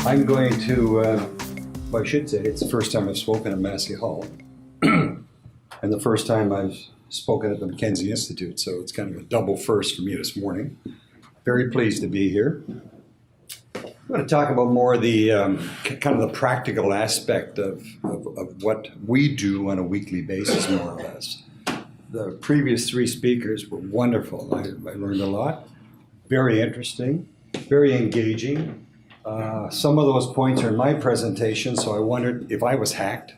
I'm going to, well, I should say, it's the first time I've spoken at Massey Hall, and the first time I've spoken at the Mackenzie Institute, so it's kind of a double first for me this morning. Very pleased to be here. I'm going to talk about more of the kind of the practical aspect of what we do on a weekly basis, more or less. The previous three speakers were wonderful. I learned a lot. Very interesting, very engaging. Some of those points are in my presentation, so I wondered if I was hacked.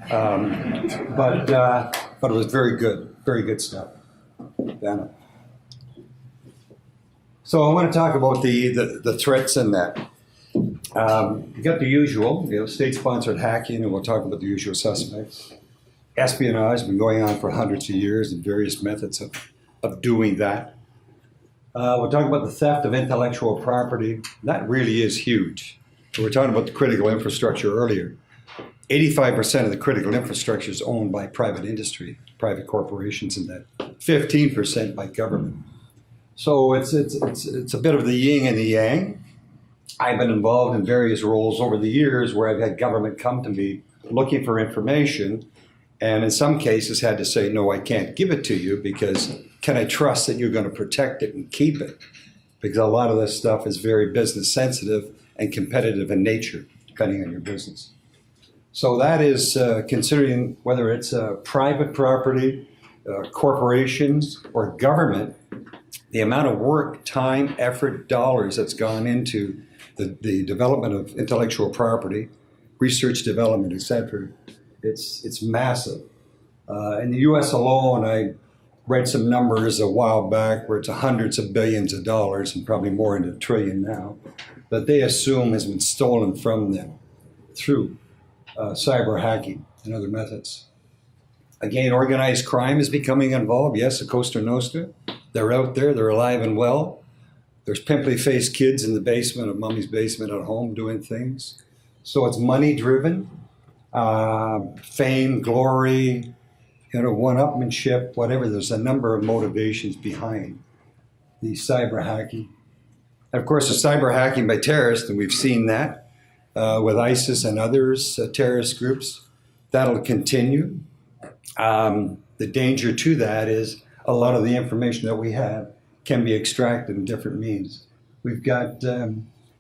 But it was very good stuff. Damn it. So I want to talk about the threats in that. You got the usual, state-sponsored hacking, and we'll talk about the usual suspects. Espionage has been going on for hundreds of years and various methods of doing that. We'll talk about the theft of intellectual property. That really is huge. We were talking about the critical infrastructure earlier. 85% of the critical infrastructure is owned by private industry, private corporations, and that 15% by government. So it's a bit of the yin and the yang. I've been involved in various roles over the years where I've had government come to me looking for information, and in some cases had to say, no, I can't give it to you because can I trust that you're going to protect it and keep it? Because a lot of this stuff is very business sensitive and competitive in nature, depending on your business. So that is considering whether it's private property, corporations, or government, the amount of work, time, effort, dollars that's gone into the development of intellectual property, research development, etc. It's massive. In the US alone, I read some numbers a while back where it's hundreds of billions of dollars and probably more into a trillion now that they assume has been stolen from them through cyber hacking and other methods. Again, organized crime is becoming involved. Yes, the Costa Nostra, they're out there, they're alive and well. There's pimply-faced kids in the basement of mommy's basement at home doing things. So it's money-driven, fame, glory, one-upmanship, whatever. There's a number of motivations behind the cyber hacking. And of course, the cyber hacking by terrorists, and we've seen that with ISIS and others, terrorist groups, that'll continue. The danger to that is a lot of the information that we have can be extracted in different means. We've got,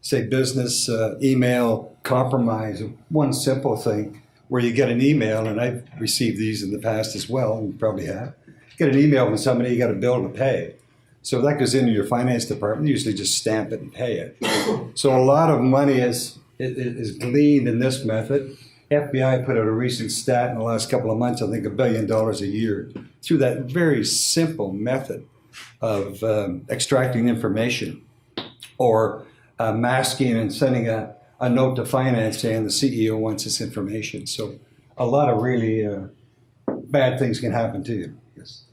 say, business email compromise, one simple thing where you get an email, and I've received these in the past as well, and you probably have. You get an email from somebody, you got a bill to pay. So if that goes into your finance department, you usually just stamp it and pay it. So a lot of money is gleaned in this method. FBI put out a recent stat in the last couple of months, I think $1 billion a year, through that very simple method of extracting information or masking and sending a note to finance saying the CEO wants this information. So a lot of really bad things can happen to you. Yes.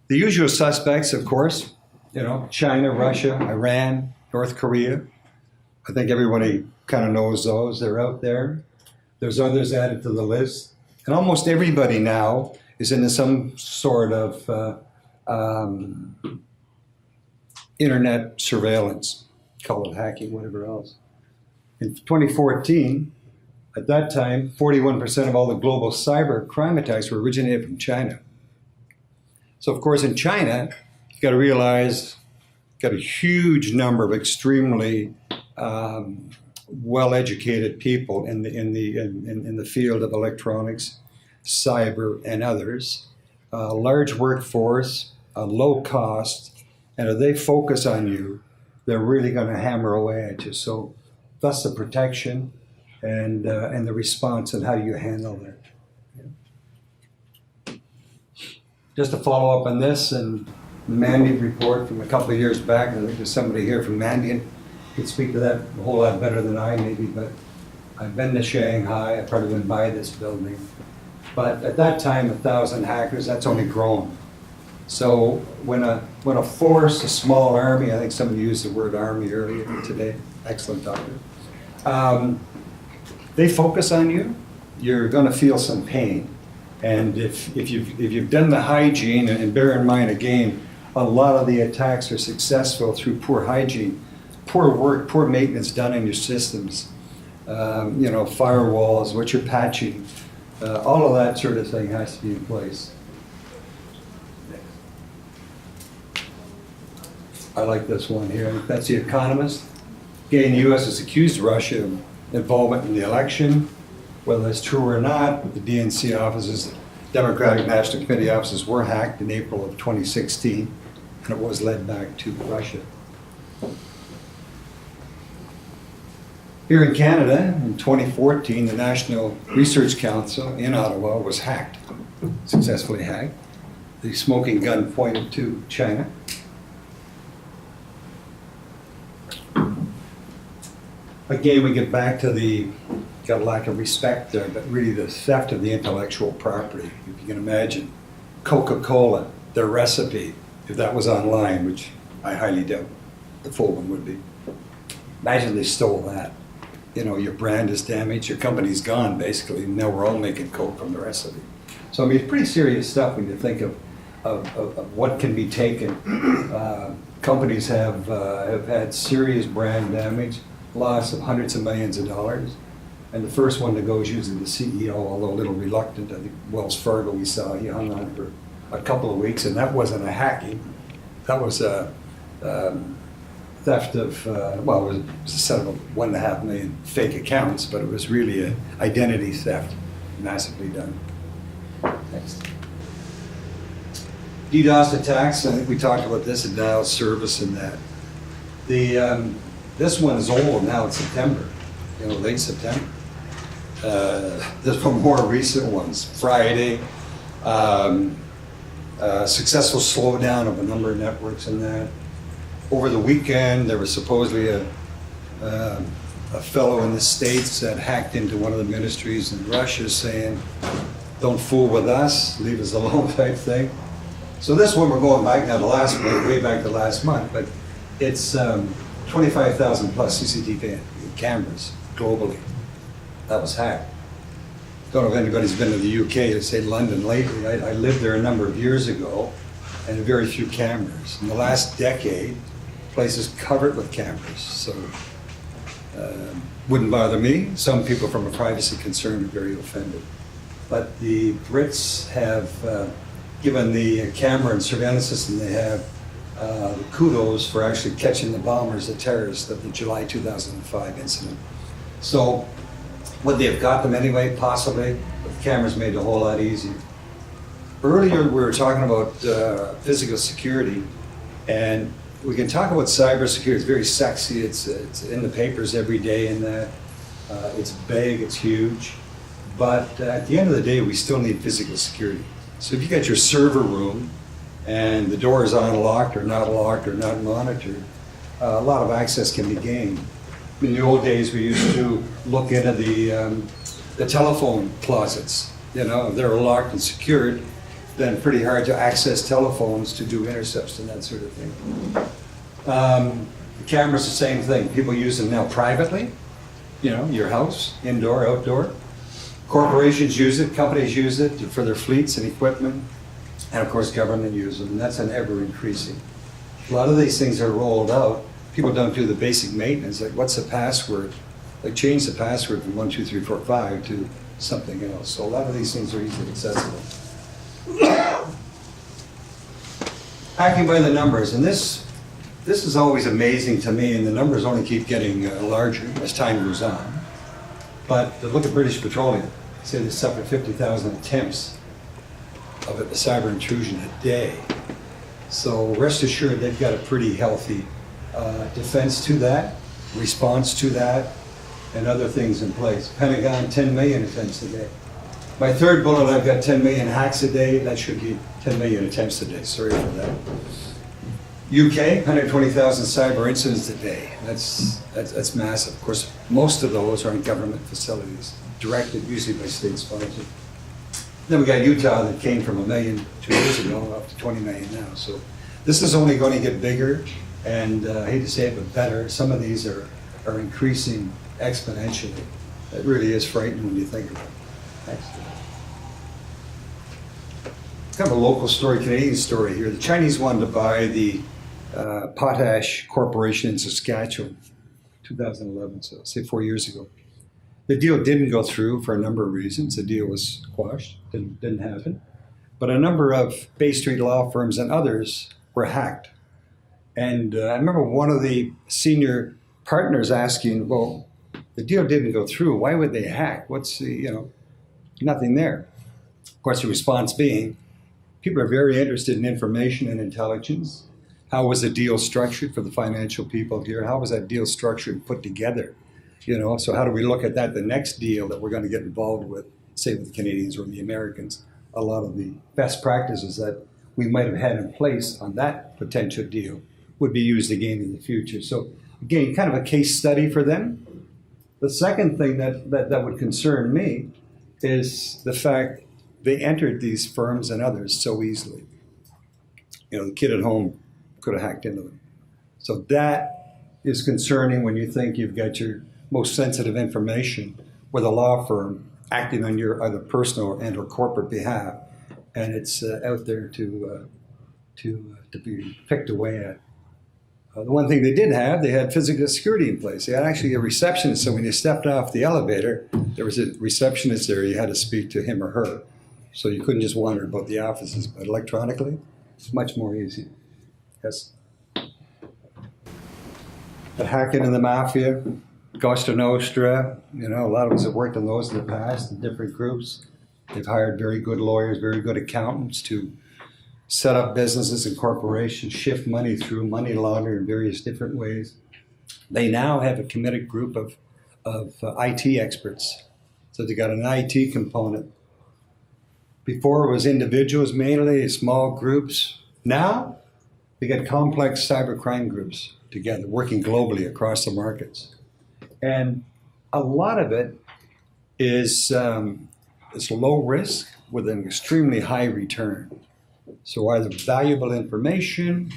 The usual suspects, of course, China, Russia, Iran, North Korea. I think everybody kind of knows those. They're out there. There's others added to the list. And almost everybody now is into some sort of internet surveillance, call it hacking, whatever else. In 2014, at that time, 41% of all the global cyber crime attacks were originated from China. So of course in China, you got to realize, got a huge number of extremely well-educated people in the field of electronics, cyber, and others. Large workforce, low cost, and if they focus on you, they're really going to hammer away at you. So, thus the protection and the response and how you handle that. Yeah. Just to follow up on this and the Mandiant report from a couple of years back, I think there's somebody here from Mandiant could speak to that a whole lot better than I maybe, but I've been to Shanghai, I've probably been by this building. But at that time, 1,000 hackers, that's only grown. So when a force, a small army, I think somebody used the word army earlier today, excellent doctor, they focus on you, you're gonna feel some pain. And if you've done the hygiene, and bear in mind again, a lot of the attacks are successful through poor hygiene. poor work, poor maintenance done in your systems. Firewalls, what you're patching, all of that sort of thing has to be in place. I like this one here. That's The Economist. Again, the U.S. has accused Russia of involvement in the election. Whether that's true or not, the DNC offices, Democratic National Committee offices, were hacked in April of 2016, and it was led back to Russia. Here in Canada, in 2014, the National Research Council in Ottawa was hacked, successfully hacked. The smoking gun pointed to China. Again, we get back to got a lack of respect there, but really the theft of the intellectual property. If you can imagine Coca-Cola, their recipe, if that was online, which I highly doubt the full one would be. Imagine they stole that. Your brand is damaged, your company's gone, basically. Now we're all making Coke from the recipe. So, I mean, it's pretty serious stuff when you think of what can be taken. Companies have had serious brand damage, loss of hundreds of millions of dollars. And the first one to go is usually the CEO, although a little reluctant. I think Wells Fargo, we saw, he hung on for a couple of weeks, and that wasn't a hacking. That was a theft of, it was a set of 1.5 million fake accounts, but it was really an identity theft, massively done. Next. DDoS attacks, I think we talked about this, and denial of service and that. This one is old now, it's September, late September. There's some more recent ones. Friday, successful slowdown of a number of networks in that. Over the weekend, there was supposedly a fellow in the States that hacked into one of the ministries in Russia saying, "Don't fool with us, leave us alone," type thing. So this one, we're going back now to last month, way back to last month, but it's 25,000 plus CCTV cameras globally. That was hacked. Don't know if anybody's been to the UK, to say London lately. I lived there a number of years ago, and very few cameras. In the last decade, places covered with cameras, so wouldn't bother me. Some people from a privacy concern are very offended. But the Brits have given the camera and surveillance system they have kudos for actually catching the bombers, the terrorists of the July 2005 incident. So would they have got them anyway? Possibly, but the cameras made it a whole lot easier. Earlier we were talking about physical security, and we can talk about cybersecurity. It's very sexy, it's in the papers every day, and it's big, it's huge, but at the end of the day we still need physical security. So if you got your server room and the door is unlocked or not monitored, a lot of access can be gained. In the old days, we used to look into the telephone closets. If they were locked and secured, then pretty hard to access telephones to do intercepts and that sort of thing. The camera's the same thing. People use them now privately, your house, indoor, outdoor. Corporations use it, companies use it for their fleets and equipment. And of course, government uses them, and that's an ever increasing. A lot of these things are rolled out. People don't do the basic maintenance, like what's the password? Like change the password from 12345 to something else. So a lot of these things are easily accessible. Hacking by the numbers, and this is always amazing to me, and the numbers only keep getting larger as time goes on. But look at British Petroleum. Say they suffered 50,000 attempts of a cyber intrusion a day. So rest assured they've got a pretty healthy defense to that, response to that, and other things in place. Pentagon, 10 million attempts a day. My third bullet, I've got 10 million hacks a day. That should be 10 million attempts a day. Sorry for that. UK, 120,000 cyber incidents a day. That's massive. Of course, most of those are in government facilities, directed usually by state sponsors. Then we got Utah that came from 1 million 2 years ago up to 20 million now. So this is only going to get bigger, and I hate to say it, but better. Some of these are increasing exponentially. It really is frightening when you think about it. Next. Kind of a local story, Canadian story here. The Chinese wanted to buy the Potash Corporation in Saskatchewan, 2011, so say 4 years ago. The deal didn't go through for a number of reasons. The deal was quashed, didn't happen. But a number of Bay Street law firms and others were hacked. And I remember one of the senior partners asking, well, the deal didn't go through. Why would they hack? What's the, nothing there. Of course, the response being, people are very interested in information and intelligence. How was the deal structured for the financial people here? How was that deal structured and put together? So how do we look at that, the next deal that we're going to get involved with, say with the Canadians or the Americans? A lot of the best practices that we might have had in place on that potential deal would be used again in the future. So again, kind of a case study for them. The second thing that would concern me is the fact they entered these firms and others so easily. The kid at home could have hacked into them. So that is concerning when you think you've got your most sensitive information with a law firm acting on your either personal and or corporate behalf, and it's out there to be picked away at. The one thing they did have, they had physical security in place. They had actually a receptionist, so when you stepped off the elevator, there was a receptionist there. You had to speak to him or her. So you couldn't just wander about the offices, but electronically, it's much more easy. Yes. The hacking in the Mafia, Costa Nostra, a lot of us have worked on those in the past in different groups. They've hired very good lawyers, very good accountants to set up businesses and corporations, shift money through money laundering in various different ways. They now have a committed group of IT experts. So they got an IT component. Before it was individuals mainly, small groups. Now they got complex cybercrime groups together, working globally across the markets. And a lot of it is low risk with an extremely high return. So either valuable information,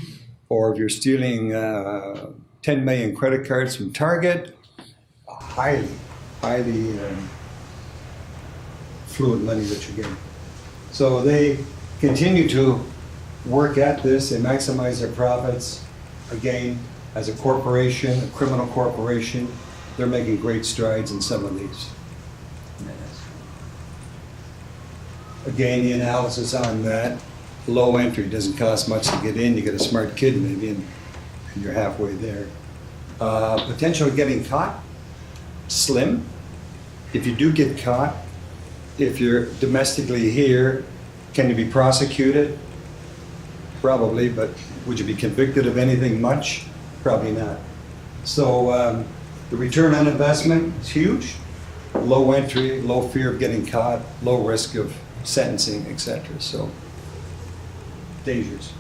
or if you're stealing 10 million credit cards from Target, highly fluid money that you're getting. So they continue to work at this, they maximize their profits. Again, as a corporation, a criminal corporation, they're making great strides in some of these. Again, the analysis on that, low entry, doesn't cost much to get in. You get a smart kid maybe, and you're halfway there. Potential of getting caught, slim. If you do get caught, if you're domestically here, can you be prosecuted? Probably, but would you be convicted of anything much? Probably not. So the return on investment is huge. Low entry, low fear of getting caught, low risk of sentencing, etc. So dangerous.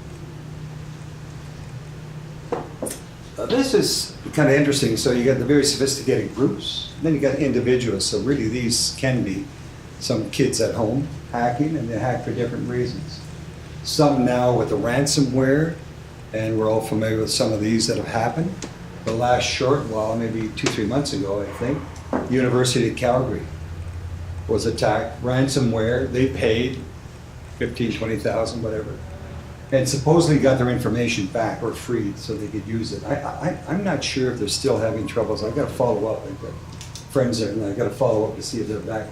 This is kind of interesting. So you got the very sophisticated groups, then you got individuals. So really these can be some kids at home hacking, and they hack for different reasons. Some now with the ransomware, and we're all familiar with some of these that have happened. The last short while, maybe 2-3 months ago, I think, University of Calgary was attacked. Ransomware, they paid $15,000, $20,000, whatever, and supposedly got their information back or freed so they could use it. I'm not sure if they're still having troubles. I've got to follow up. I've got friends there, and I've got to follow up to see if they're back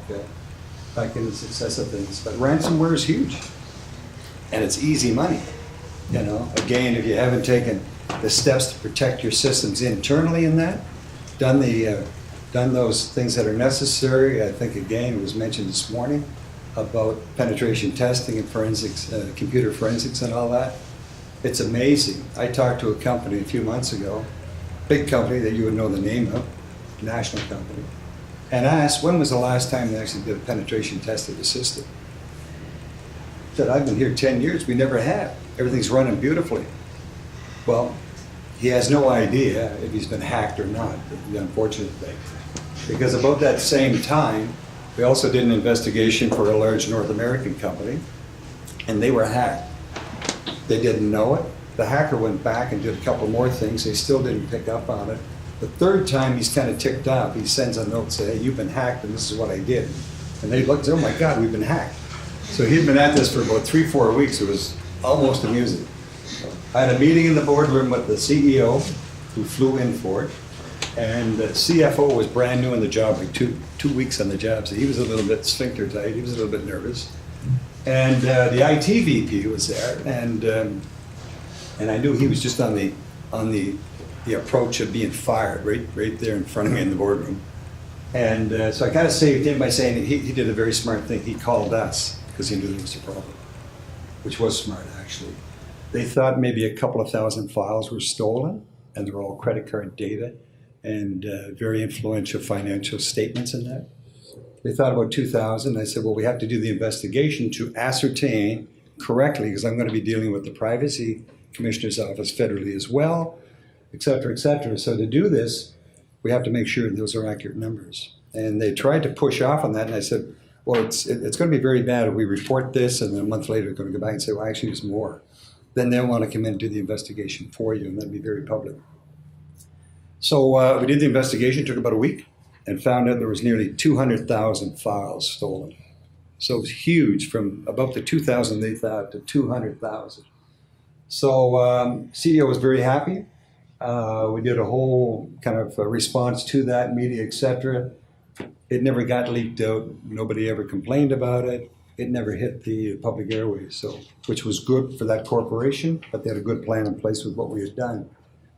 in the success of things. But ransomware is huge, and it's easy money. Again, if you haven't taken the steps to protect your systems internally in that, done those things that are necessary. I think again it was mentioned this morning about penetration testing and forensics, computer forensics and all that. It's amazing. I talked to a company a few months ago, big company that you would know the name of, national company, and asked when was the last time they actually did a penetration test of the system. I said, I've been here 10 years, we never have. Everything's running beautifully. Well, he has no idea if he's been hacked or not, the unfortunate thing. Because about that same time, we also did an investigation for a large North American company, and they were hacked. They didn't know it. The hacker went back and did a couple more things. They still didn't pick up on it. The third time, he's kind of ticked off. He sends a note saying, hey, you've been hacked, and this is what I did. And they looked, oh my God, we've been hacked. So he'd been at this for about 3-4 weeks. It was almost amusing. I had a meeting in the boardroom with the CEO, who flew in for it, and the CFO was brand new on the job, like two weeks on the job, so he was a little bit sphincter tight, he was a little bit nervous. And the IT VP was there, and I knew he was just on the approach of being fired, right there in front of me in the boardroom. And so I kind of saved him by saying he did a very smart thing. He called us because he knew there was a problem, which was smart, actually. They thought maybe a couple of thousand files were stolen, and they're all credit card data and very influential financial statements in that. They thought about 2,000. I said, well, we have to do the investigation to ascertain correctly, because I'm going to be dealing with the Privacy Commissioner's Office federally as well, et cetera, et cetera. So to do this, we have to make sure those are accurate numbers. And they tried to push off on that, and I said, well, it's going to be very bad if we report this, and then a month later, we're going to go back and say, well, actually, it's more. Then they'll want to come in and do the investigation for you, and that'd be very public. So we did the investigation, took about a week, and found out there was nearly 200,000 files stolen. So it was huge, from about the 2,000 they thought to 200,000. So CEO was very happy. We did a whole kind of response to that, media, etc. It never got leaked out. Nobody ever complained about it. It never hit the public airways, so which was good for that corporation, but they had a good plan in place with what we had done.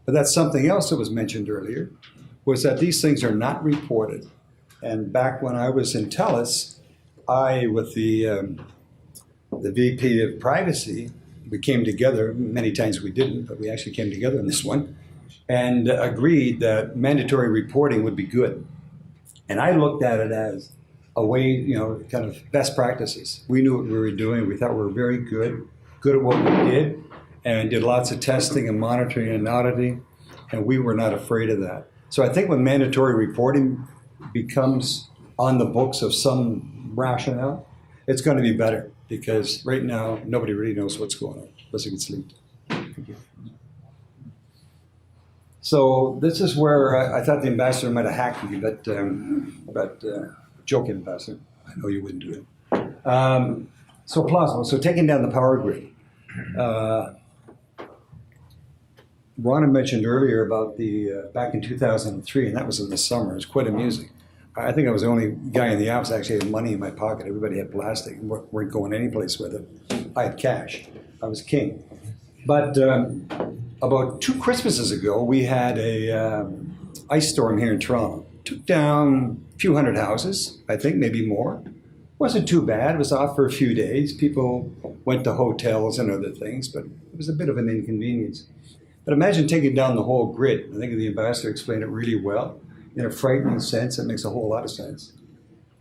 But that's something else that was mentioned earlier, was that these things are not reported. And back when I was in TELUS, I, with the VP of Privacy, we came together. Many times we didn't, but we actually came together on this one, and agreed that mandatory reporting would be good. And I looked at it as a way, kind of best practices. We knew what we were doing. We thought we were very good at what we did, and did lots of testing and monitoring and auditing, and we were not afraid of that. So I think when mandatory reporting becomes on the books of some rationale, it's going to be better, because right now, nobody really knows what's going on, unless it gets leaked. So this is where I thought the ambassador might have hacked me, but joking, ambassador. I know you wouldn't do it. So plausible. So taking down the power grid. Ronna mentioned earlier about the back in 2003, and that was in the summer. It was quite amusing. I think I was the only guy in the office actually had money in my pocket. Everybody had plastic and weren't going any place with it. I had cash. I was king. But about 2 Christmases ago, we had a ice storm here in Toronto. Took down a few hundred houses, I think, maybe more. Wasn't too bad. It was off for a few days. People went to hotels and other things, but it was a bit of an inconvenience. But imagine taking down the whole grid. I think the ambassador explained it really well. In a frightening sense, it makes a whole lot of sense.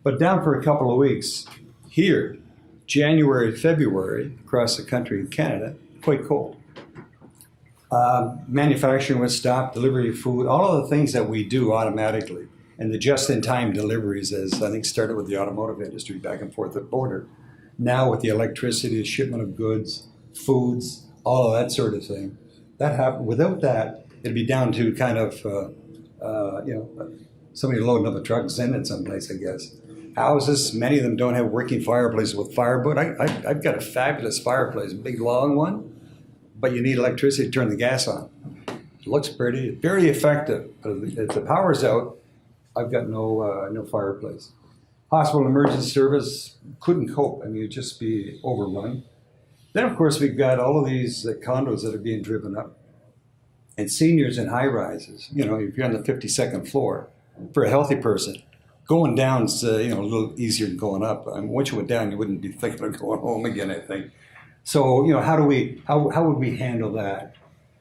But down for a couple of weeks, here, January, February, across the country in Canada, quite cold. Manufacturing was stopped, delivery of food, all of the things that we do automatically. And the just-in-time deliveries, as I think started with the automotive industry back and forth at the border. Now with the electricity, the shipment of goods, foods, all of that sort of thing. That happened. Without that, it'd be down to kind of, somebody loading up a truck and sending it someplace, I guess. Houses, many of them don't have working fireplaces with firewood. I've got a fabulous fireplace, a big long one, but you need electricity to turn the gas on. It looks pretty, very effective. But if the power's out, I've got no fireplace. Hospital emergency service couldn't cope. I mean, it'd just be overrun. Then, of course, we've got all of these condos that are being driven up. And seniors in high rises, if you're on the 52nd floor, for a healthy person, going down's a little easier than going up. I mean, once you went down, you wouldn't be thinking of going home again, I think. So, how would we handle that?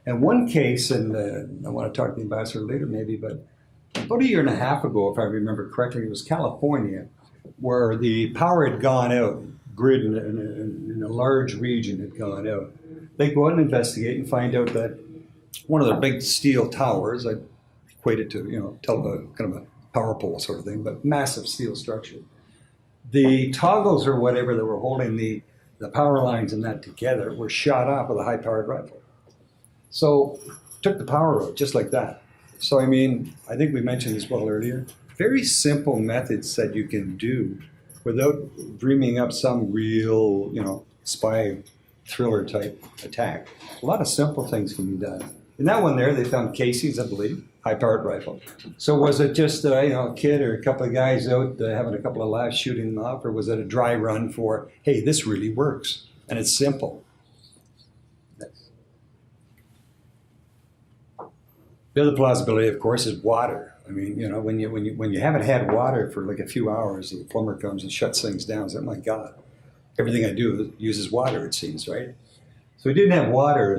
And one case, and I want to talk to the ambassador later maybe, but about 1.5 years ago, if I remember correctly, it was California, where the power had gone out, grid in a large region had gone out. They go out and investigate and find out that one of the big steel towers, I equate it to, kind of a power pole sort of thing, but massive steel structure. The toggles or whatever that were holding the power lines and that together were shot off with a high-powered rifle. So took the power out just like that. So, I mean, I think we mentioned this well earlier. Very simple methods that you can do without dreaming up some real, spy thriller type attack. A lot of simple things can be done. In that one there, they found casings, I believe, high-powered rifle. So was it just a kid or a couple of guys out having a couple of laughs shooting them off, or was it a dry run for, hey, this really works, and it's simple? The other plausibility, of course, is water. I mean, when you haven't had water for like a few hours, and the plumber comes and shuts things down, it's like, my God, everything I do uses water, it seems, right? So we didn't have water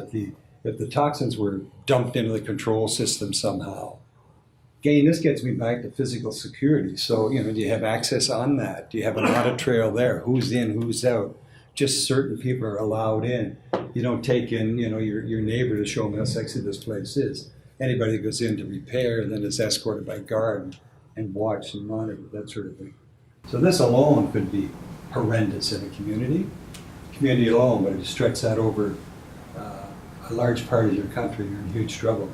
if the toxins were dumped into the control system somehow. Again, this gets me back to physical security. So, do you have access on that? Do you have an audit trail there? Who's in, who's out? Just certain people are allowed in. You don't take in, your neighbor to show them how sexy this place is. Anybody that goes in to repair then is escorted by guard and watched and monitored, that sort of thing. So this alone could be horrendous in a community alone, but if you stretch that over a large part of your country, you're in huge trouble.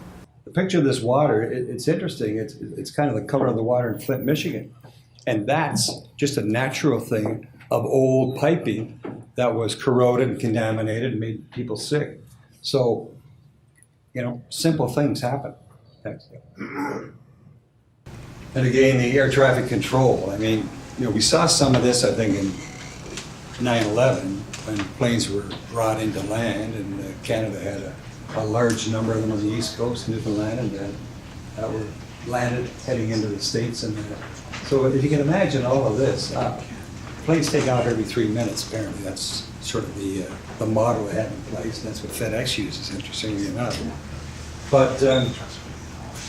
The picture of this water, it's interesting. It's kind of the color of the water in Flint, Michigan. And that's just a natural thing of old piping that was corroded and contaminated and made people sick. So, simple things happen. Thanks. And again, the air traffic control. I mean, we saw some of this, I think, in 9/11 when planes were brought into land, and Canada had a large number of them on the East Coast, Newfoundland, and that were landed heading into the States. And so if you can imagine all of this, planes take off every 3 minutes, apparently. That's sort of the model they have in place. That's what FedEx uses, interestingly enough. But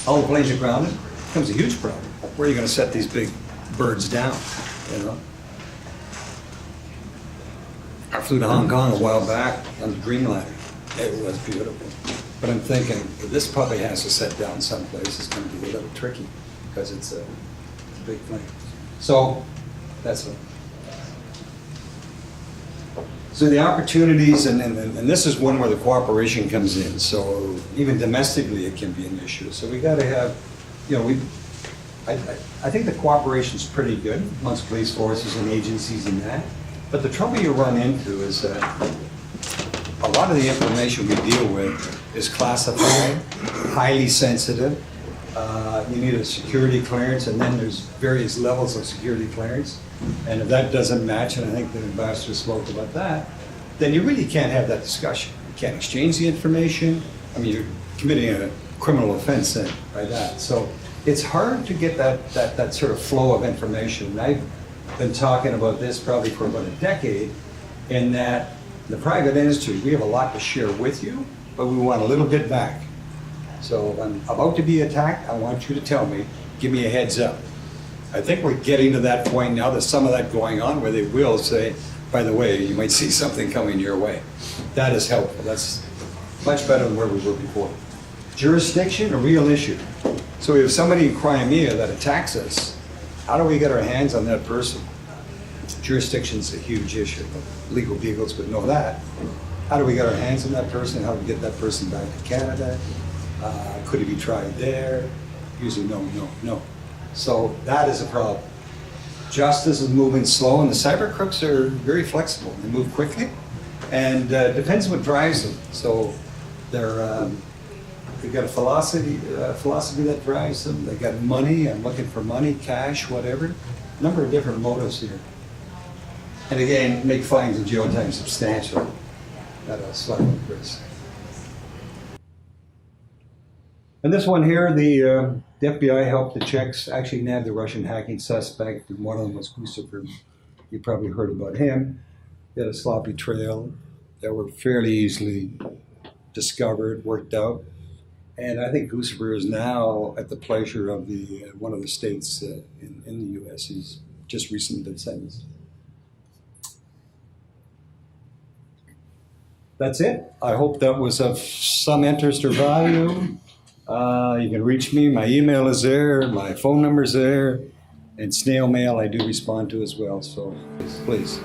all the planes are grounded. It becomes a huge problem. Where are you going to set these big birds down, I flew to Hong Kong a while back on the Dreamliner. It was beautiful. But I'm thinking, this probably has to set down someplace. It's going to be a little tricky because it's a big plane. So that's it. So the opportunities, and this is one where the cooperation comes in. So even domestically, it can be an issue. So we got to have, I think the cooperation is pretty good amongst police forces and agencies and that. But the trouble you run into is that a lot of the information we deal with is classified, highly sensitive. You need a security clearance, and then there's various levels of security clearance. And if that doesn't match, and I think the ambassador spoke about that, then you really can't have that discussion. You can't exchange the information. I mean, you're committing a criminal offense then by that. So it's hard to get that sort of flow of information. And I've been talking about this probably for about a decade, in that the private industry, we have a lot to share with you, but we want a little bit back. So if I'm about to be attacked, I want you to tell me, give me a heads up. I think we're getting to that point now. There's some of that going on where they will say, by the way, you might see something coming your way. That is helpful. That's much better than where we were before. Jurisdiction, a real issue. So we have somebody in Crimea that attacks us. How do we get our hands on that person? Jurisdiction's a huge issue. Legal beagles would know that. How do we get our hands on that person? How do we get that person back to Canada? Could he be tried there? Usually no. So that is a problem. Justice is moving slow, and the cyber crooks are very flexible. They move quickly, and depends what drives them. So they've got a philosophy that drives them. They got money. I'm looking for money, cash, whatever. A number of different motives here. And again, make fines and jail time substantial at a slight risk. And this one here, the FBI helped the Czechs actually nab the Russian hacking suspect. And one of them was Gusev. You probably heard about him. He had a sloppy trail that were fairly easily discovered, worked out. And I think Gusev is now at the pleasure of one of the states in the U.S. He's just recently been sentenced. That's it. I hope that was of some interest or value. You can reach me. My email is there. My phone number is there. And snail mail I do respond to as well. So please.